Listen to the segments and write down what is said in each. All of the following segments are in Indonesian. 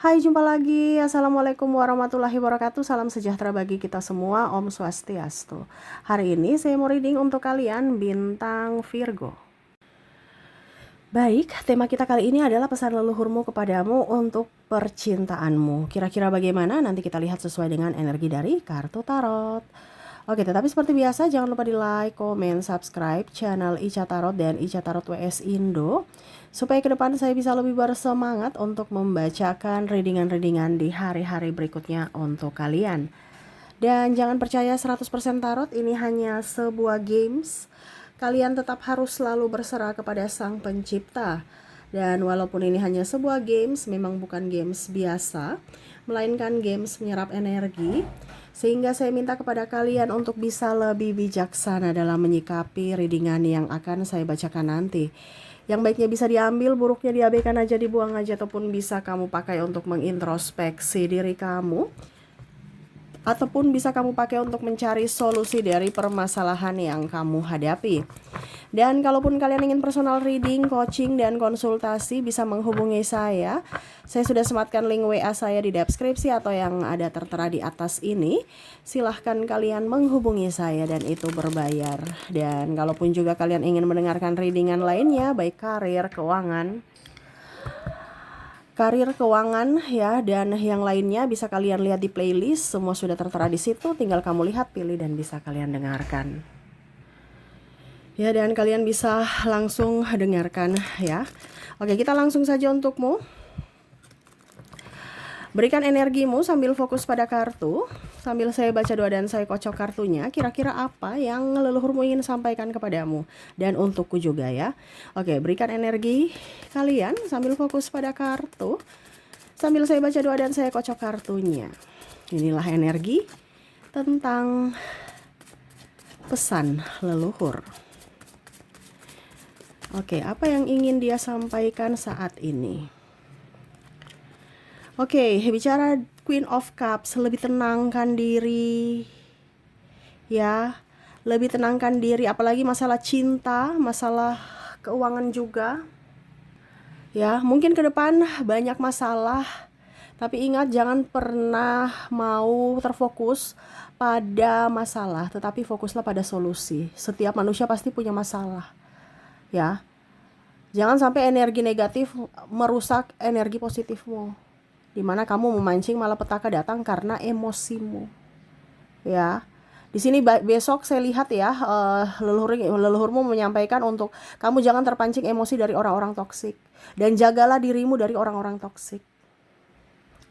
Hai, jumpa lagi. Assalamualaikum warahmatullahi wabarakatuh. Salam sejahtera bagi kita semua. Om Swastiastu. Hari ini saya mau reading untuk kalian bintang Virgo. Baik, tema kita kali ini adalah pesan leluhurmu kepadamu untuk percintaanmu. Kira-kira bagaimana? Nanti kita lihat sesuai dengan energi dari kartu tarot. Oke, tetapi seperti biasa jangan lupa di like, komen, subscribe channel Ica Tarot dan Ica Tarot WS Indo, supaya ke depan saya bisa lebih bersemangat untuk membacakan readingan-readingan di hari-hari berikutnya untuk kalian. Dan jangan percaya 100% tarot ini hanya sebuah games. Kalian tetap harus selalu berserah kepada Sang Pencipta. Dan walaupun ini hanya sebuah games, memang bukan games biasa, melainkan games menyerap energi. Sehingga saya minta kepada kalian untuk bisa lebih bijaksana dalam menyikapi readingan yang akan saya bacakan nanti. Yang baiknya bisa diambil, buruknya diabaikan aja, dibuang aja, ataupun bisa kamu pakai untuk mengintrospeksi diri kamu, ataupun bisa kamu pakai untuk mencari solusi dari permasalahan yang kamu hadapi. Dan kalaupun kalian ingin personal reading, coaching, dan konsultasi, bisa menghubungi saya. Saya sudah sematkan link WA saya di deskripsi atau yang ada tertera di atas ini. Silahkan kalian menghubungi saya dan itu berbayar. Dan kalaupun juga kalian ingin mendengarkan readingan lainnya, baik karir, keuangan ya, dan yang lainnya bisa kalian lihat di playlist. Semua sudah tertera di situ, tinggal kamu lihat, pilih, dan bisa kalian dengarkan. Ya, dan kalian bisa langsung dengarkan ya. Oke, kita langsung saja untukmu. Berikan energimu sambil fokus pada kartu. Sambil saya baca doa dan saya kocok kartunya, kira-kira apa yang leluhurmu ingin sampaikan kepadamu. Dan untukku juga ya. Oke, berikan energi kalian sambil fokus pada kartu. Sambil saya baca doa dan saya kocok kartunya. Inilah energi tentang pesan leluhur. Oke, apa yang ingin dia sampaikan saat ini? Oke, bicara Queen of Cups, lebih tenangkan diri. Ya, lebih tenangkan diri, apalagi masalah cinta, masalah keuangan juga. Ya, mungkin ke depan banyak masalah, tapi ingat jangan pernah mau terfokus pada masalah, tetapi fokuslah pada solusi. Setiap manusia pasti punya masalah. Ya. Jangan sampai energi negatif merusak energi positifmu, dimana kamu memancing malapetaka datang karena emosimu. Ya. Di sini besok saya lihat ya, leluhurmu menyampaikan untuk kamu jangan terpancing emosi dari orang-orang toksik, dan jagalah dirimu dari orang-orang toksik.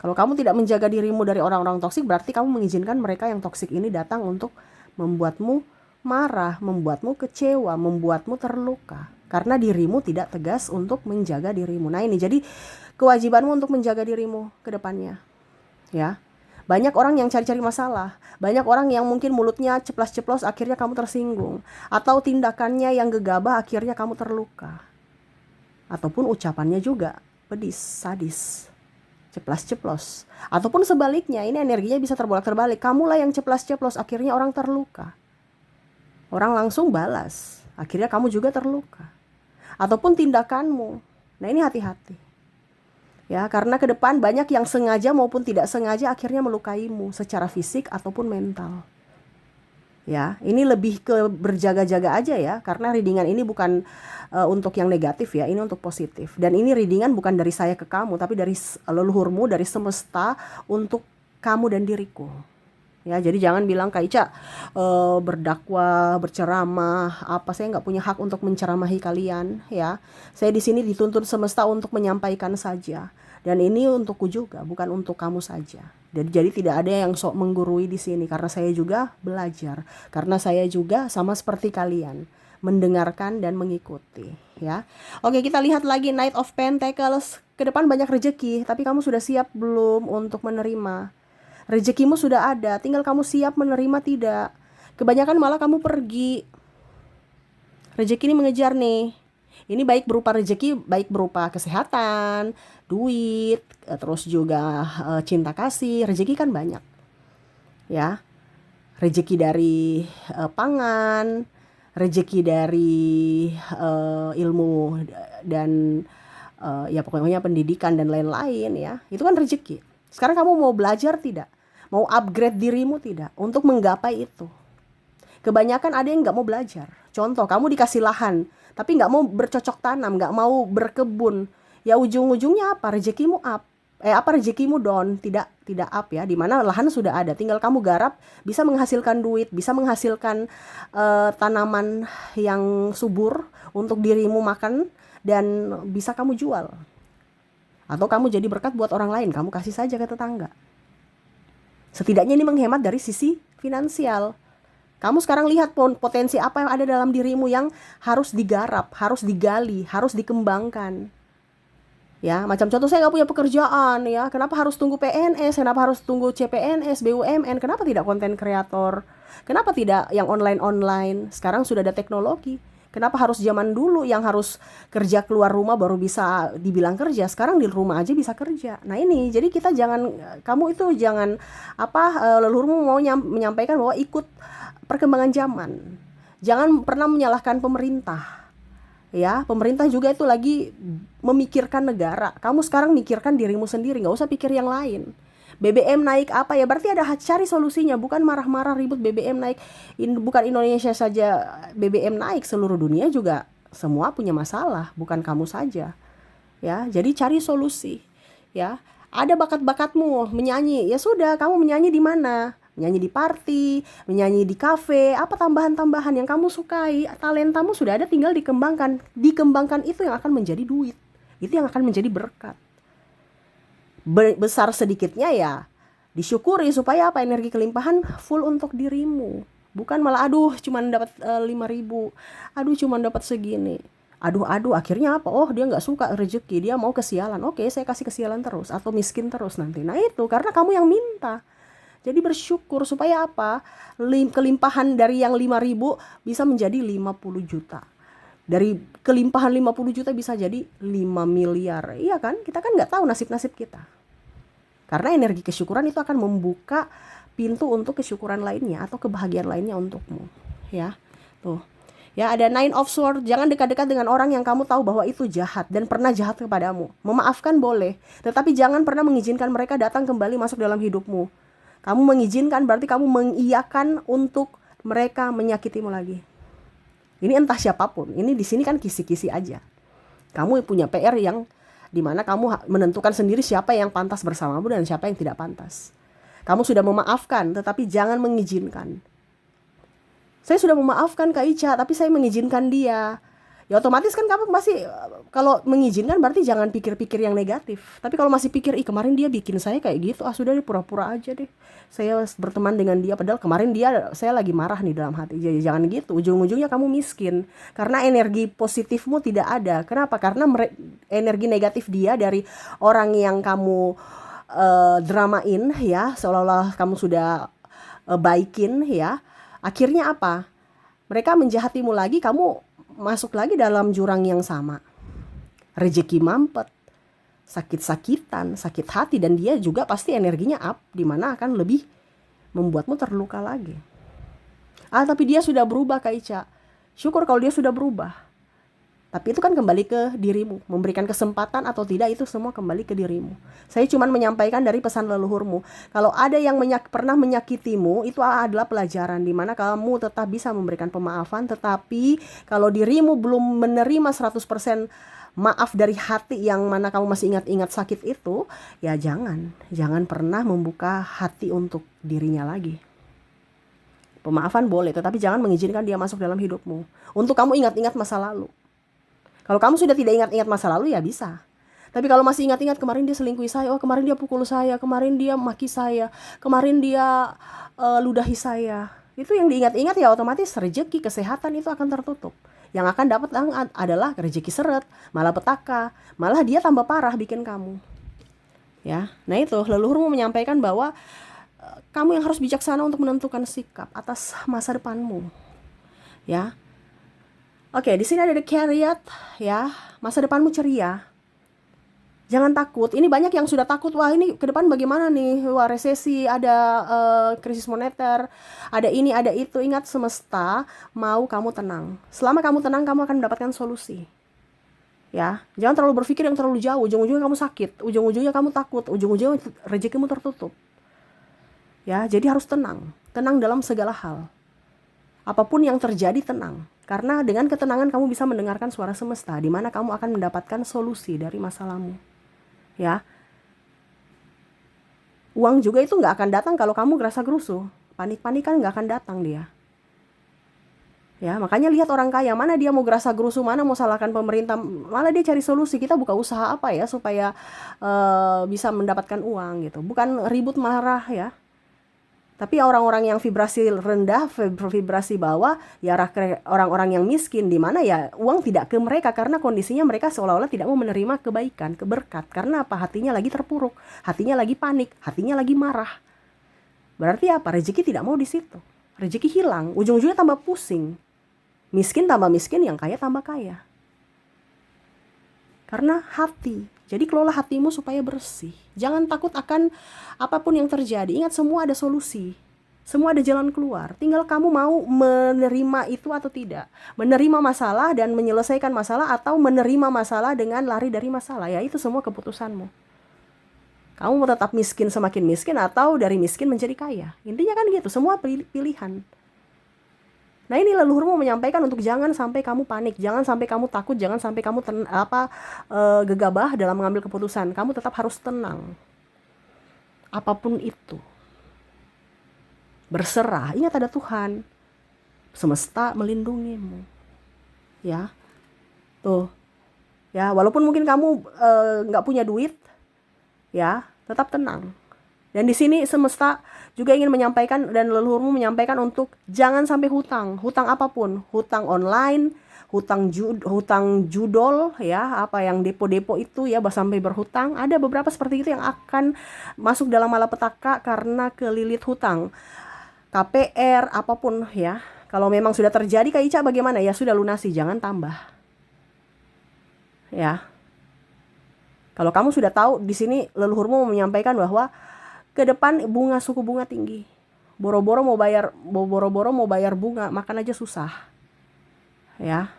Kalau kamu tidak menjaga dirimu dari orang-orang toksik, berarti kamu mengizinkan mereka yang toksik ini datang untuk membuatmu marah, membuatmu kecewa, membuatmu terluka. Karena dirimu tidak tegas untuk menjaga dirimu. Nah, ini jadi kewajibanmu untuk menjaga dirimu ke depannya. Ya. Banyak orang yang cari-cari masalah. Banyak orang yang mungkin mulutnya ceplas-ceplos, akhirnya kamu tersinggung. Atau tindakannya yang gegabah, akhirnya kamu terluka. Ataupun ucapannya juga pedis, sadis, ceplas-ceplos. Ataupun sebaliknya, ini energinya bisa terbolak-terbalik. Kamulah yang ceplas-ceplos, akhirnya orang terluka. Orang langsung balas, akhirnya kamu juga terluka. Ataupun tindakanmu. Nah, ini hati-hati. Ya, karena ke depan banyak yang sengaja maupun tidak sengaja akhirnya melukaimu secara fisik ataupun mental. Ya, ini lebih ke berjaga-jaga aja ya, karena readingan ini bukan untuk yang negatif ya, ini untuk positif. Dan ini readingan bukan dari saya ke kamu, tapi dari leluhurmu, dari semesta untuk kamu dan diriku. Ya, jadi jangan bilang Kak Ica berdakwah, berceramah, apa, saya nggak punya hak untuk menceramahi kalian ya. Saya di sini dituntun semesta untuk menyampaikan saja. Dan ini untukku juga, bukan untuk kamu saja. Jadi tidak ada yang sok menggurui di sini, karena saya juga belajar. Karena saya juga sama seperti kalian, mendengarkan dan mengikuti ya. Oke, kita lihat lagi Knight of Pentacles. Ke depan banyak rezeki, tapi kamu sudah siap belum untuk menerima? Rezekimu sudah ada, tinggal kamu siap menerima tidak. Kebanyakan malah kamu pergi. Rezeki ini mengejar nih. Ini baik berupa rezeki, baik berupa kesehatan, duit, terus juga cinta kasih. Rezeki kan banyak. Ya. Rezeki dari pangan, rezeki dari ilmu dan ya pokoknya pendidikan dan lain-lain ya. Itu kan rezeki. Sekarang kamu mau belajar tidak? Mau upgrade dirimu tidak? Untuk menggapai itu. Kebanyakan ada yang nggak mau belajar. Contoh, kamu dikasih lahan, tapi nggak mau bercocok tanam, nggak mau berkebun. Ya ujung-ujungnya apa? Rezekimu up. Rezekimu down, tidak up ya. Dimana lahan sudah ada, tinggal kamu garap, bisa menghasilkan duit, bisa menghasilkan tanaman yang subur untuk dirimu makan dan bisa kamu jual. Atau kamu jadi berkat buat orang lain, kamu kasih saja ke tetangga. Setidaknya ini menghemat dari sisi finansial. Kamu sekarang lihat potensi apa yang ada dalam dirimu yang harus digarap, harus digali, harus dikembangkan. Ya, macam contoh saya nggak punya pekerjaan ya, kenapa harus tunggu PNS, kenapa harus tunggu CPNS, BUMN, kenapa tidak konten kreator, kenapa tidak yang online-online, sekarang sudah ada teknologi. Kenapa harus zaman dulu yang harus kerja keluar rumah baru bisa dibilang kerja, sekarang di rumah aja bisa kerja. Nah ini, jadi kita jangan, kamu itu jangan leluhurmu mau menyampaikan bahwa ikut perkembangan zaman. Jangan pernah menyalahkan pemerintah. Ya, pemerintah juga itu lagi memikirkan negara. Kamu sekarang mikirkan dirimu sendiri, nggak usah pikir yang lain. BBM naik apa ya, berarti ada cari solusinya, bukan marah-marah ribut BBM naik. Bukan Indonesia saja BBM naik, seluruh dunia juga semua punya masalah, bukan kamu saja. Ya, jadi cari solusi. Ya, ada bakat-bakatmu menyanyi, ya sudah, kamu menyanyi di mana? Menyanyi di party, menyanyi di kafe, apa tambahan-tambahan yang kamu sukai, talentamu sudah ada, tinggal dikembangkan. Dikembangkan itu yang akan menjadi duit, itu yang akan menjadi berkat. Besar sedikitnya ya disyukuri, supaya apa, energi kelimpahan full untuk dirimu, bukan malah aduh cuman dapat 5.000, aduh cuman dapat segini, aduh akhirnya apa, oh dia nggak suka rezeki, dia mau kesialan, oke saya kasih kesialan terus atau miskin terus nanti. Nah itu karena kamu yang minta. Jadi bersyukur supaya apa, kelimpahan dari yang 5.000 bisa menjadi 50 juta, dari kelimpahan 50 juta bisa jadi 5 miliar. Iya kan, kita kan nggak tahu nasib-nasib kita. Karena energi kesyukuran itu akan membuka pintu untuk kesyukuran lainnya atau kebahagiaan lainnya untukmu. Ya, tuh. Ya, ada Nine of Swords. Jangan dekat-dekat dengan orang yang kamu tahu bahwa itu jahat dan pernah jahat kepadamu. Memaafkan boleh, tetapi jangan pernah mengizinkan mereka datang kembali masuk dalam hidupmu. Kamu mengizinkan berarti kamu mengiyakan untuk mereka menyakitimu lagi. Ini entah siapapun. Ini di sini kan kisi-kisi aja. Kamu punya PR yang dimana kamu menentukan sendiri siapa yang pantas bersamamu dan siapa yang tidak pantas. Kamu sudah memaafkan, tetapi jangan mengizinkan. Saya sudah memaafkan Kak Ica, tapi saya mengizinkan dia. Ya otomatis kan kamu masih, kalau mengizinkan berarti jangan pikir-pikir yang negatif. Tapi kalau masih pikir, kemarin dia bikin saya kayak gitu, sudah deh pura-pura aja deh. Saya berteman dengan dia, padahal kemarin saya lagi marah nih dalam hati. Jadi jangan gitu, ujung-ujungnya kamu miskin. Karena energi positifmu tidak ada. Kenapa? Karena energi negatif dia dari orang yang kamu dramain ya, seolah-olah kamu sudah baikin ya. Akhirnya apa? Mereka menjahatimu lagi, kamu masuk lagi dalam jurang yang sama. Rezeki mampet, sakit-sakitan, sakit hati, dan dia juga pasti energinya up, dimana akan lebih membuatmu terluka lagi. Tapi dia sudah berubah Kak Ica. Syukur kalau dia sudah berubah. Tapi itu kan kembali ke dirimu. Memberikan kesempatan atau tidak itu semua kembali ke dirimu. Saya cuma menyampaikan dari pesan leluhurmu. Kalau ada yang pernah menyakitimu, itu adalah pelajaran dimana kamu tetap bisa memberikan pemaafan. Tetapi kalau dirimu belum menerima 100% maaf dari hati yang mana kamu masih ingat-ingat sakit itu, ya jangan pernah membuka hati untuk dirinya lagi. Pemaafan boleh, tetapi jangan mengizinkan dia masuk dalam hidupmu untuk kamu ingat-ingat masa lalu. Kalau kamu sudah tidak ingat-ingat masa lalu ya bisa. Tapi kalau masih ingat-ingat kemarin dia selingkuhi saya, kemarin dia pukul saya, kemarin dia maki saya, kemarin dia ludahi saya, itu yang diingat-ingat ya otomatis rezeki, kesehatan itu akan tertutup. Yang akan dapat adalah rezeki seret, malah petaka, malah dia tambah parah bikin kamu. Ya, nah itu leluhurmu menyampaikan bahwa kamu yang harus bijaksana untuk menentukan sikap atas masa depanmu. Ya. Oke, di sini ada The Chariot ya. Masa depanmu ceria. Jangan takut. Ini banyak yang sudah takut. Wah, ini ke depan bagaimana nih? Wah, resesi, ada krisis moneter, ada ini, ada itu. Ingat, semesta mau kamu tenang. Selama kamu tenang, kamu akan mendapatkan solusi. Ya, jangan terlalu berpikir yang terlalu jauh. Ujung-ujungnya kamu sakit, ujung-ujungnya kamu takut, ujung-ujungnya rezekimu tertutup. Ya, jadi harus tenang. Tenang dalam segala hal. Apapun yang terjadi, tenang. Karena dengan ketenangan kamu bisa mendengarkan suara semesta, di mana kamu akan mendapatkan solusi dari masalahmu. Ya, uang juga itu nggak akan datang kalau kamu gerasa gerusu. Panik-panikan nggak akan datang dia. Ya, makanya lihat orang kaya, mana dia mau gerasa gerusu, mana mau salahkan pemerintah, malah dia cari solusi. Kita buka usaha apa ya supaya bisa mendapatkan uang gitu. Bukan ribut marah ya. Tapi orang-orang yang vibrasi rendah, vibrasi bawah, ya orang-orang yang miskin, di mana ya uang tidak ke mereka karena kondisinya mereka seolah-olah tidak mau menerima kebaikan, keberkat. Karena apa? Hatinya lagi terpuruk, hatinya lagi panik, hatinya lagi marah. Berarti apa? Rezeki tidak mau di situ. Rezeki hilang, ujung-ujungnya tambah pusing. Miskin tambah miskin, yang kaya tambah kaya. Karena hati. Jadi kelola hatimu supaya bersih. Jangan takut akan apapun yang terjadi. Ingat, semua ada solusi. Semua ada jalan keluar. Tinggal kamu mau menerima itu atau tidak. Menerima masalah dan menyelesaikan masalah, atau menerima masalah dengan lari dari masalah. Ya, itu semua keputusanmu. Kamu mau tetap miskin semakin miskin, atau dari miskin menjadi kaya. Intinya kan gitu. Semua pilihan. Nah, ini leluhurmu menyampaikan untuk jangan sampai kamu panik, jangan sampai kamu takut, jangan sampai kamu gegabah dalam mengambil keputusan. Kamu tetap harus tenang. Apapun itu. Berserah. Ingat, ada Tuhan. Semesta melindungimu. Ya. Tuh. Ya, walaupun mungkin kamu nggak punya duit, ya, tetap tenang. Dan di sini semesta juga ingin menyampaikan, dan leluhurmu menyampaikan untuk jangan sampai hutang. Hutang apapun, hutang online, hutang judol, ya, apa yang depo-depo itu ya, sampai berhutang. Ada beberapa seperti itu yang akan masuk dalam malapetaka karena kelilit hutang. KPR apapun ya. Kalau memang sudah terjadi, Kak Ica bagaimana? Ya sudah, lunasi, jangan tambah. Ya. Kalau kamu sudah tahu, di sini leluhurmu menyampaikan bahwa ke depan suku bunga tinggi. Boro-boro mau bayar bunga, makan aja susah. Ya.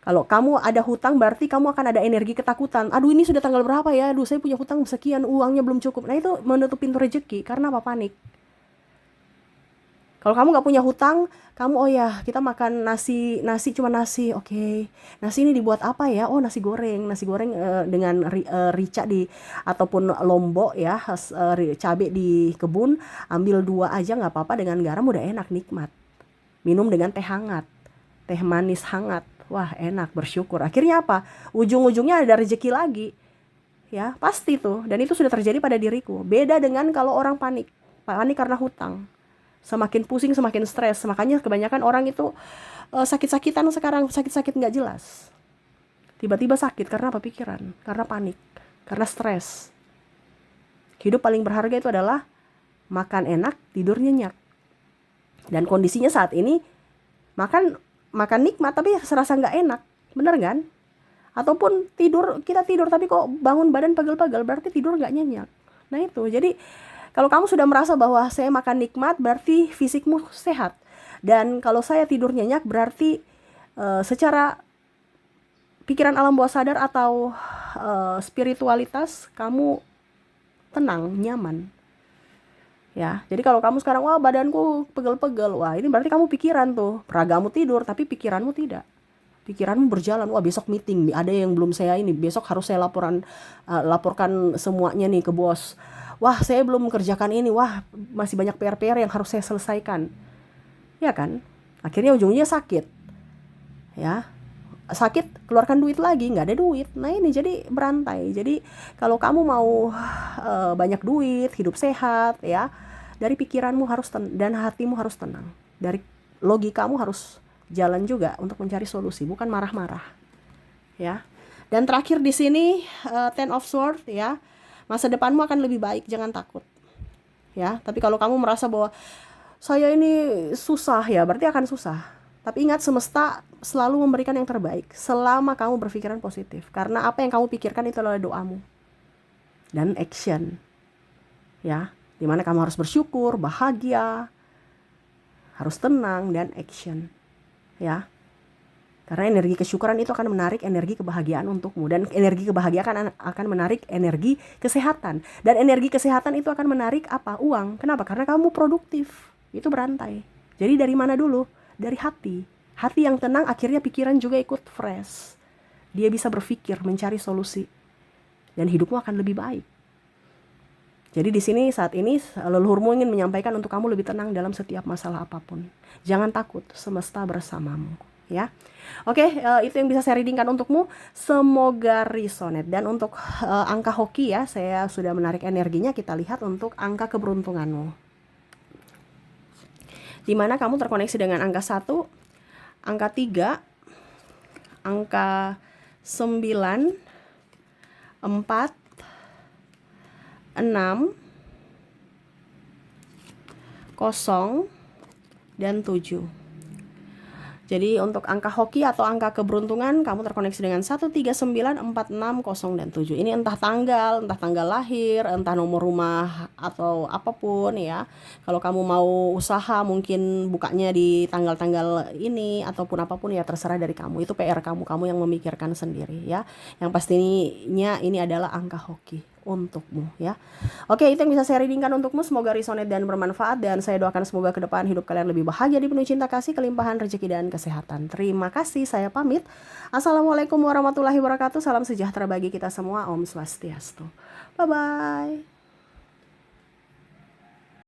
Kalau kamu ada hutang, berarti kamu akan ada energi ketakutan. Aduh, ini sudah tanggal berapa ya? Aduh, saya punya hutang sekian, uangnya belum cukup. Nah, itu menutup pintu rezeki. Karena apa? Panik. Kalau kamu nggak punya hutang, kamu, oh ya, kita makan nasi cuma nasi, oke. Nasi ini dibuat apa ya? Oh, nasi goreng dengan rica ataupun lombok ya, cabai di kebun, ambil 2 aja nggak apa-apa, dengan garam udah enak, nikmat. Minum dengan teh hangat, teh manis hangat, wah enak, bersyukur. Akhirnya apa? Ujung-ujungnya ada rezeki lagi, ya pasti tuh. Dan itu sudah terjadi pada diriku. Beda dengan kalau orang panik karena hutang. Semakin pusing, semakin stres. Makanya kebanyakan orang itu sakit-sakitan sekarang, sakit-sakit nggak jelas. Tiba-tiba sakit karena apa? Pikiran, karena panik, karena stres. Hidup paling berharga itu adalah makan enak, tidur nyenyak. Dan kondisinya saat ini makan nikmat tapi serasa nggak enak, bener kan? Ataupun kita tidur tapi kok bangun badan pegel-pegel, berarti tidur nggak nyenyak. Nah itu, jadi kalau kamu sudah merasa bahwa saya makan nikmat, berarti fisikmu sehat. Dan kalau saya tidur nyenyak, berarti secara pikiran alam bawah sadar atau spiritualitas, kamu tenang, nyaman. Ya, jadi kalau kamu sekarang, wah badanku pegel-pegel, wah ini berarti kamu pikiran tuh. Ragamu tidur, tapi pikiranmu tidak. Pikiranmu berjalan, wah besok meeting, ada yang belum saya ini, besok harus saya laporkan semuanya nih ke bos. Wah, saya belum mengerjakan ini. Wah, masih banyak PR-PR yang harus saya selesaikan. Ya kan? Akhirnya ujungnya sakit. Ya. Sakit, keluarkan duit lagi, nggak ada duit. Nah, ini jadi berantai. Jadi, kalau kamu mau banyak duit, hidup sehat, ya, dari pikiranmu dan hatimu harus tenang. Dari logikamu harus jalan juga untuk mencari solusi, bukan marah-marah. Ya. Dan terakhir di sini Ten of Swords, ya. Masa depanmu akan lebih baik, jangan takut. Ya, tapi kalau kamu merasa bahwa saya ini susah, ya berarti akan susah. Tapi ingat, semesta selalu memberikan yang terbaik selama kamu berpikiran positif. Karena apa yang kamu pikirkan itu adalah doamu. Dan action. Ya, dimana kamu harus bersyukur, bahagia, harus tenang, dan action. Ya. Karena energi kesyukuran itu akan menarik energi kebahagiaan untukmu. Dan energi kebahagiaan akan menarik energi kesehatan. Dan energi kesehatan itu akan menarik apa? Uang. Kenapa? Karena kamu produktif. Itu berantai. Jadi dari mana dulu? Dari hati. Hati yang tenang akhirnya pikiran juga ikut fresh. Dia bisa berpikir, mencari solusi. Dan hidupmu akan lebih baik. Jadi di sini saat ini leluhurmu ingin menyampaikan untuk kamu lebih tenang dalam setiap masalah apapun. Jangan takut, semesta bersamamu. Ya, oke, itu yang bisa saya readingkan untukmu. Semoga resonate. Dan untuk angka hoki ya, saya sudah menarik energinya. Kita lihat untuk angka keberuntunganmu. Dimana kamu terkoneksi dengan angka 1, angka 3, angka 9, 4, 6, 0, dan 7. Jadi untuk angka hoki atau angka keberuntungan kamu terkoneksi dengan 1, 3, 9, 4, 6, 0, dan 7. Ini entah tanggal lahir, entah nomor rumah atau apapun ya. Kalau kamu mau usaha mungkin bukanya di tanggal-tanggal ini ataupun apapun ya, terserah dari kamu. Itu PR kamu yang memikirkan sendiri ya. Yang pastinya ini adalah angka hoki untukmu ya. Oke, itu yang bisa saya readingkan untukmu. Semoga resonate dan bermanfaat, dan saya doakan semoga ke depan hidup kalian lebih bahagia, dipenuhi cinta kasih, kelimpahan rezeki dan kesehatan. Terima kasih, saya pamit. Assalamualaikum warahmatullahi wabarakatuh. Salam sejahtera bagi kita semua. Om Swastiastu. Bye bye.